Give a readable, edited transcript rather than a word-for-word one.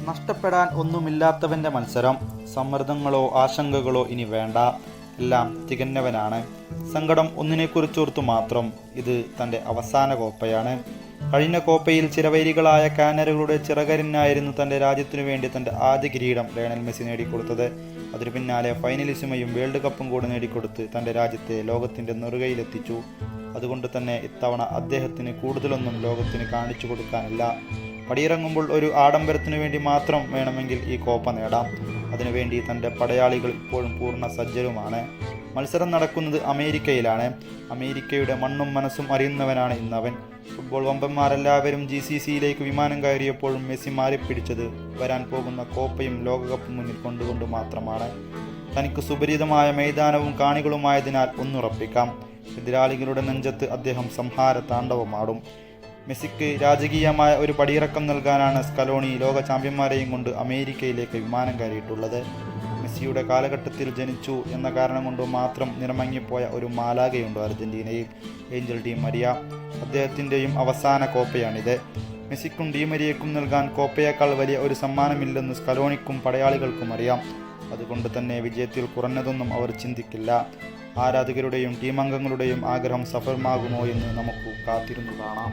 നഷ്ടപ്പെടാൻ ഒന്നുമില്ലാത്തവൻ്റെ മത്സരം. സമ്മർദ്ദങ്ങളോ ആശങ്കകളോ ഇനി വേണ്ട. എല്ലാം തികഞ്ഞവനാണ്. സങ്കടം ഒന്നിനെക്കുറിച്ചോർത്തു മാത്രം. ഇത് തൻ്റെ അവസാന കോപ്പയാണ്. കഴിഞ്ഞ കോപ്പയിൽ ചിരവൈരികളായ കാനറുകളുടെ ചിറകരിനായിരുന്നു തൻ്റെ രാജ്യത്തിനു വേണ്ടി തൻ്റെ ആദ്യ കിരീടം ലയണൽ മെസ്സി നേടിക്കൊടുത്തത്. അതിനു പിന്നാലെ ഫൈനലിസിമയും വേൾഡ് കപ്പും കൂടെ നേടിക്കൊടുത്ത് തൻ്റെ രാജ്യത്തെ ലോകത്തിൻ്റെ നെറുകയിലെത്തിച്ചു. അതുകൊണ്ട് തന്നെ ഇത്തവണ അദ്ദേഹത്തിന് കൂടുതലൊന്നും ലോകത്തിന് കാണിച്ചു കൊടുക്കാനില്ല. പടിയിറങ്ങുമ്പോൾ ഒരു ആഡംബരത്തിനു വേണ്ടി മാത്രം വേണമെങ്കിൽ ഈ കോപ്പ നേടാം. അതിനുവേണ്ടി തൻ്റെ പടയാളികൾ ഇപ്പോഴും പൂർണ്ണ സജ്ജരുമാണ്. മത്സരം നടക്കുന്നത് അമേരിക്കയിലാണ്. അമേരിക്കയുടെ മണ്ണും മനസ്സും അറിയുന്നവനാണ് ഇന്നവൻ. ഫുട്ബോൾ വമ്പന്മാരെല്ലാവരും GCCയിലേക്ക് വിമാനം കയറിയപ്പോഴും മെസ്സി മാറിപ്പിടിച്ചത് വരാൻ പോകുന്ന കോപ്പയും ലോകകപ്പും മുന്നിൽ കൊണ്ടുകൊണ്ട് മാത്രമാണ്. തനിക്ക് സുപരിചിതമായ മൈതാനവും കാണികളുമായതിനാൽ ഒന്നുറപ്പിക്കാം, എതിരാളികളുടെ നെഞ്ചത്ത് അദ്ദേഹം സംഹാര താണ്ഡവമാടും. മെസ്സിക്ക് രാജകീയമായ ഒരു പടിയിറക്കം നൽകാനാണ് സ്കലോണി ലോക ചാമ്പ്യന്മാരെയും കൊണ്ട് അമേരിക്കയിലേക്ക് വിമാനം കയറിയിട്ടുള്ളത്. മെസ്സിയുടെ കാലഘട്ടത്തിൽ ജനിച്ചു എന്ന കാരണം കൊണ്ട് മാത്രം നിറമങ്ങിപ്പോയ ഒരു മാലാഖയുണ്ട് അർജന്റീനയിൽ, ഏഞ്ചൽ ഡി മരിയ. അദ്ദേഹത്തിൻ്റെയും അവസാന കോപ്പയാണിത്. മെസ്സിക്കും ഡി മരിയയ്ക്കും നൽകാൻ കോപ്പയേക്കാൾ വലിയ ഒരു സമ്മാനമില്ലെന്ന് സ്കലോണിക്കും പടയാളികൾക്കും അറിയാം. അതുകൊണ്ട് തന്നെ വിജയത്തിൽ കുറഞ്ഞതൊന്നും അവർ ചിന്തിക്കില്ല. ആരാധകരുടെയും ടീം അംഗങ്ങളുടെയും ആഗ്രഹം സഫലമാകുമോ എന്ന് നമുക്ക് കാത്തിരുന്നു കാണാം.